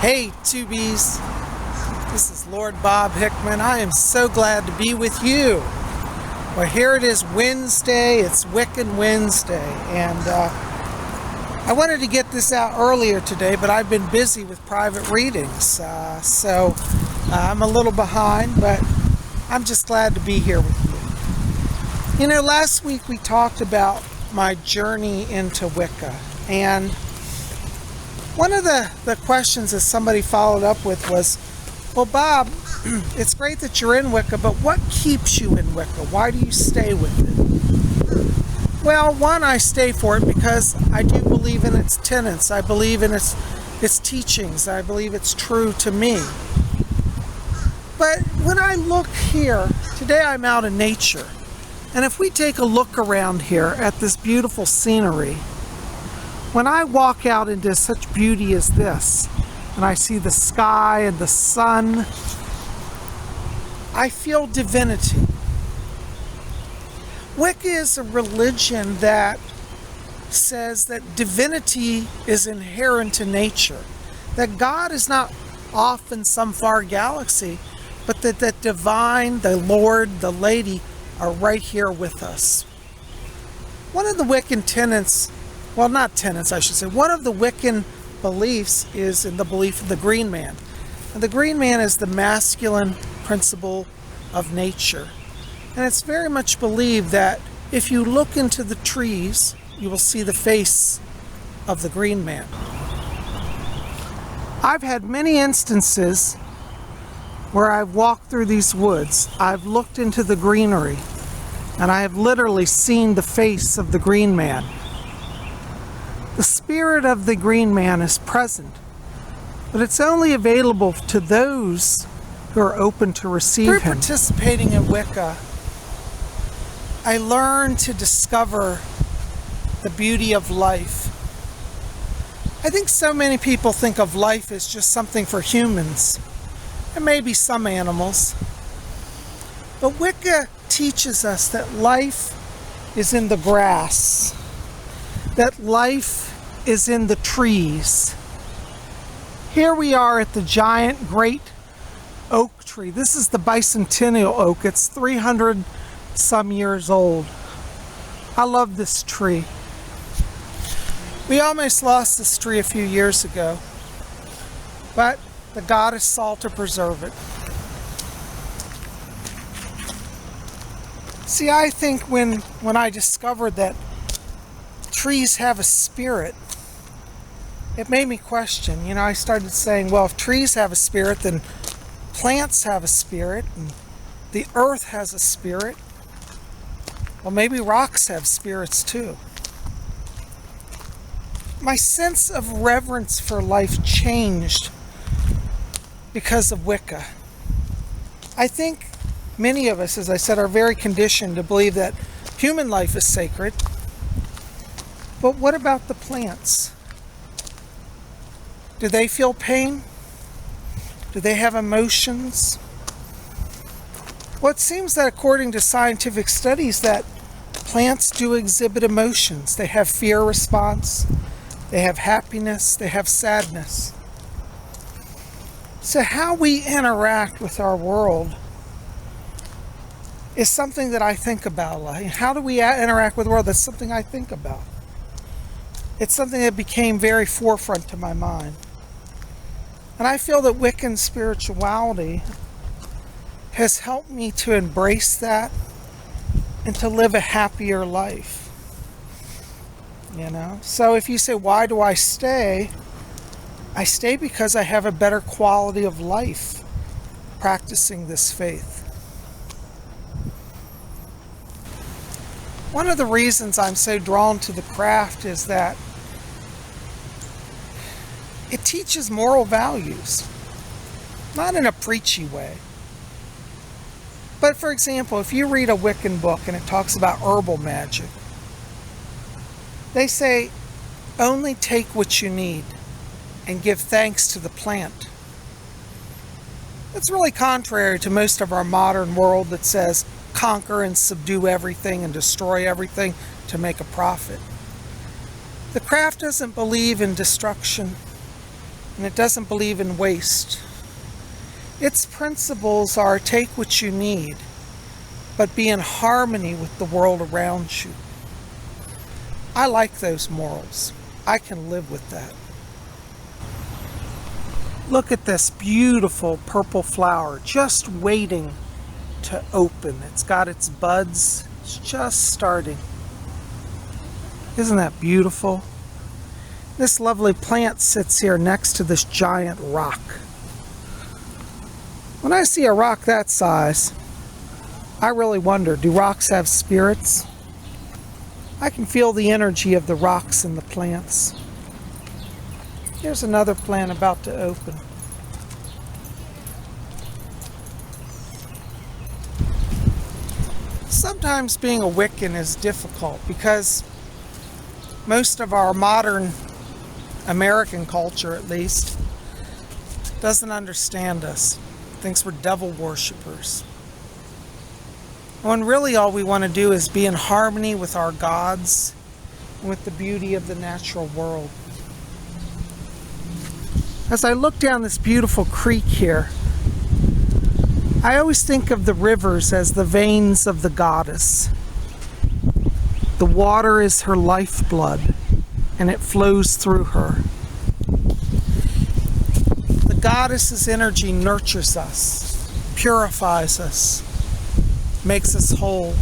Hey, 2Bs. This is Lord Bob Hickman. I am so glad to be with you. Well, here it is Wednesday. It's Wiccan Wednesday. And I wanted to get this out earlier today, but I've been busy with private readings. So I'm a little behind, but I'm just glad to be here with you. You know, last week we talked about my journey into Wicca. And one of the questions that somebody followed up with was, well, Bob, it's great that you're in Wicca, but what keeps you in Wicca? Why do you stay with it? Well, one, I stay for it because I do believe in its tenets. I believe in its teachings. I believe it's true to me. But when I look here, today I'm out in nature. And if we take a look around here at this beautiful scenery, when I walk out into such beauty as this, and I see the sky and the sun, I feel divinity. Wicca is a religion that says that divinity is inherent in nature, that God is not off in some far galaxy, but that the divine, the Lord, the Lady are right here with us. One of the Wiccan tenets, well, not tenets, I should say, one of the Wiccan beliefs is in the belief of the green man. And the green man is the masculine principle of nature. And it's very much believed that if you look into the trees, you will see the face of the green man. I've had many instances where I've walked through these woods. I've looked into the greenery, and I have literally seen the face of the green man. The spirit of the green man is present, but it's only available to those who are open to receive him. Through participating in Wicca, I learned to discover the beauty of life. I think so many people think of life as just something for humans, and maybe some animals. But Wicca teaches us that life is in the grass, that life is in the trees. Here we are at the giant great oak tree. This is the bicentennial oak. It's 300 some years old. I love this tree. We almost lost this tree a few years ago, but the goddess saw to preserve it. See, I think when I discovered that trees have a spirit, it made me question. I started saying, well, if trees have a spirit, then plants have a spirit, and the earth has a spirit. Well, maybe rocks have spirits too. My sense of reverence for life changed because of Wicca. I think many of us, as I said, are very conditioned to believe that human life is sacred. But what about the plants? Do they feel pain? Do they have emotions? Well, it seems that according to scientific studies that plants do exhibit emotions. They have fear response, they have happiness, they have sadness. So how we interact with our world is something that I think about. Like, how do we interact with the world? That's something I think about. It's something that became very forefront to my mind. And I feel that Wiccan spirituality has helped me to embrace that and to live a happier life. So if you say, why do I stay? I stay because I have a better quality of life practicing this faith. One of the reasons I'm so drawn to the craft is that it teaches moral values, not in a preachy way. But for example, if you read a Wiccan book and it talks about herbal magic, they say, only take what you need and give thanks to the plant. It's really contrary to most of our modern world that says, conquer and subdue everything and destroy everything to make a profit. The craft doesn't believe in destruction. and it doesn't believe in waste. Its principles are take what you need, but be in harmony with the world around you. I like those morals. I can live with that. Look at this beautiful purple flower just waiting to open. It's got its buds. It's just starting. Isn't that beautiful? This lovely plant sits here next to this giant rock. When I see a rock that size, I really wonder, do rocks have spirits? I can feel the energy of the rocks and the plants. Here's another plant about to open. Sometimes being a Wiccan is difficult because most of our modern American culture, at least, doesn't understand us. Thinks we're devil worshippers. When really all we want to do is be in harmony with our gods and with the beauty of the natural world. As I look down this beautiful creek here, I always think of the rivers as the veins of the goddess. The water is her lifeblood, and it flows through her. The goddess's energy nurtures us, purifies us, makes us whole.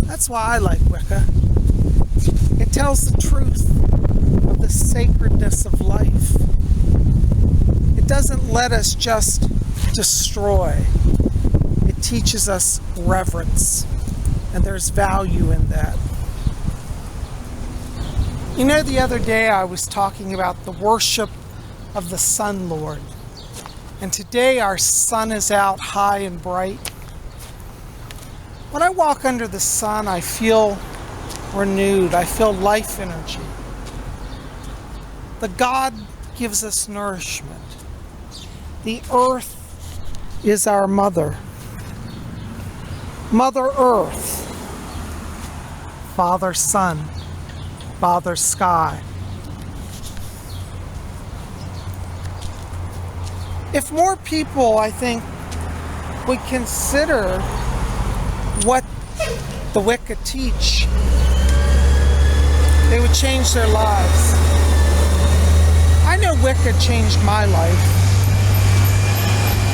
That's why I like Wicca. It tells the truth of the sacredness of life. It doesn't let us just destroy. It teaches us reverence, and there's value in that. You know, the other day I was talking about the worship of the Sun Lord. And today our sun is out high and bright. When I walk under the sun, I feel renewed. I feel life energy. The God gives us nourishment. The earth is our mother. Mother Earth. Father Sun. Father Sky. If more people, I think, would consider what the Wicca teach, they would change their lives. I know Wicca changed my life.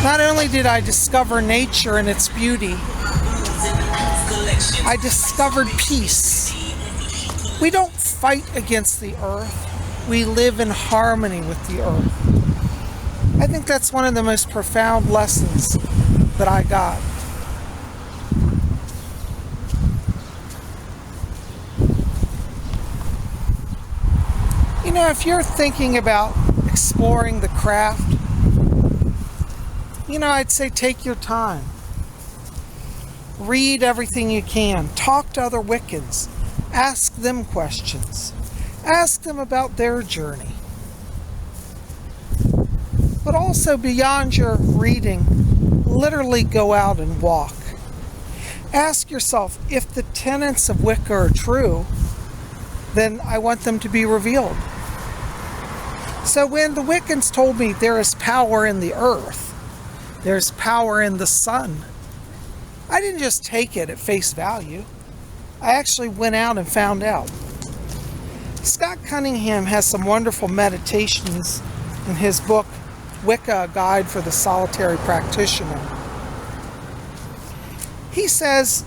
Not only did I discover nature and its beauty, I discovered peace. We don't fight against the earth. We live in harmony with the earth. I think that's one of the most profound lessons that I got. You know, if you're thinking about exploring the craft, you know, I'd say take your time. Read everything you can. Talk to other Wiccans. Ask them questions. Ask them about their journey. But also beyond your reading, literally go out and walk. Ask yourself, if the tenets of Wicca are true, then I want them to be revealed. So when the Wiccans told me there is power in the earth, there's power in the sun, I didn't just take it at face value. I actually went out and found out. Scott Cunningham has some wonderful meditations in his book, Wicca, A Guide for the Solitary Practitioner. He says,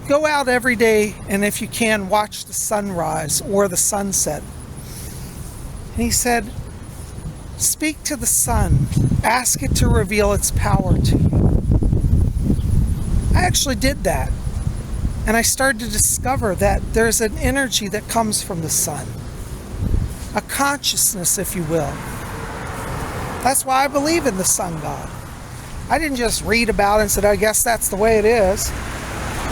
go out every day and if you can, watch the sunrise or the sunset. And he said, speak to the sun. Ask it to reveal its power to you. I actually did that. And I started to discover that there's an energy that comes from the sun. A consciousness, if you will. That's why I believe in the sun god. I didn't just read about it and said, I guess that's the way it is.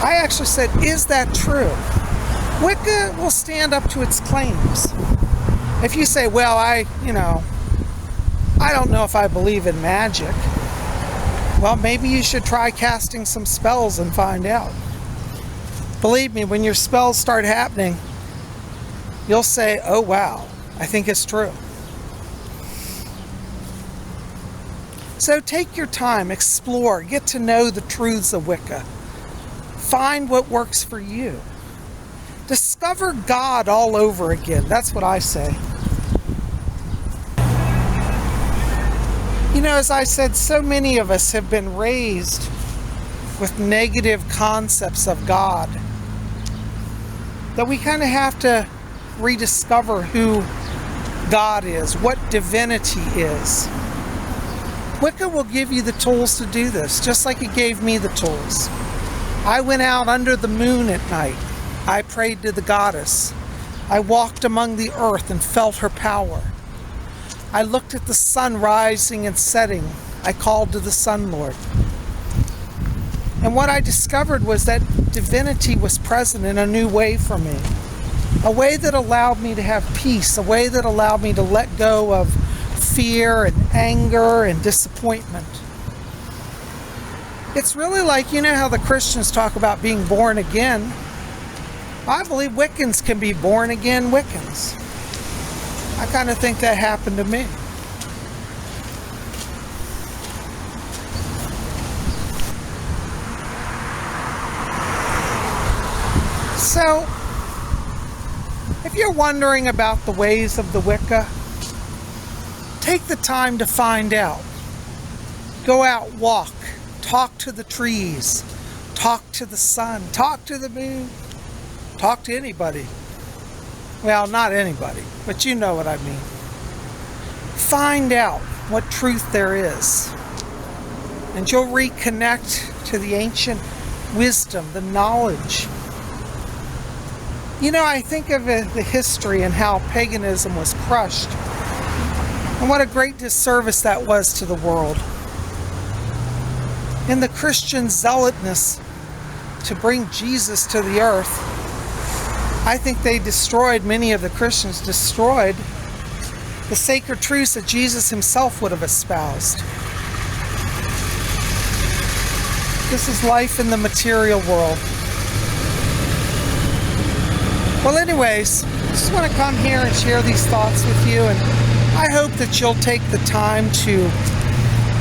I actually said, is that true? Wicca will stand up to its claims. If you say, well, I don't know if I believe in magic. Well, maybe you should try casting some spells and find out. Believe me, when your spells start happening, you'll say, oh wow, I think is true. So take your time, explore, get to know the truths of Wicca. Find what works for you. Discover God all over again. That's what I say. You know, as I said, so many of us have been raised with negative concepts of God that we kind of have to rediscover who God is, what divinity is. Wicca will give you the tools to do this, just like it gave me the tools. I went out under the moon at night. I prayed to the goddess. I walked among the earth and felt her power. I looked at the sun rising and setting. I called to the Sun Lord. And what I discovered was that divinity was present in a new way for me. A way that allowed me to have peace, a way that allowed me to let go of fear and anger and disappointment. It's really like, you know how the Christians talk about being born again? I believe Wiccans can be born again Wiccans. I kind of think that happened to me. So, if you're wondering about the ways of the Wicca, take the time to find out. Go out, walk, talk to the trees, talk to the sun, talk to the moon, talk to anybody. Well, not anybody, but you know what I mean. Find out what truth there is, and you'll reconnect to the ancient wisdom, the knowledge. You know, I think of the history and how paganism was crushed, and what a great disservice that was to the world. In the Christian zealotness to bring Jesus to the earth, I think they destroyed, many of the Christians destroyed the sacred truths that Jesus himself would have espoused. This is life in the material world. Well, anyways, I just want to come here and share these thoughts with you, and I hope that you'll take the time to,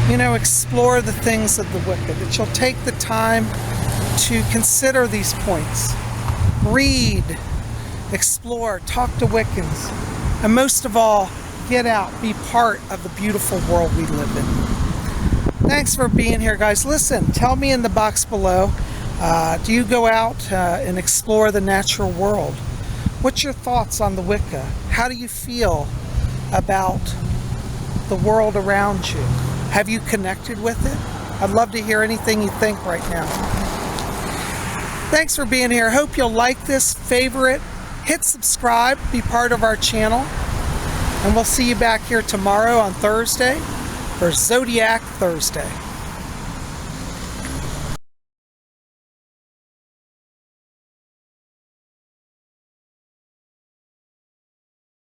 you know, explore the things of the Wicca, that you'll take the time to consider these points. Read, explore, talk to Wiccans, and most of all, get out, be part of the beautiful world we live in. Thanks for being here, guys. Listen, tell me in the box below, do you go out and explore the natural world? What's your thoughts on the Wicca? How do you feel about the world around you? Have you connected with it? I'd love to hear anything you think right now. Thanks for being here. Hope you'll like this, favorite, hit subscribe, be part of our channel, and we'll see you back here tomorrow on Thursday for Zodiac Thursday.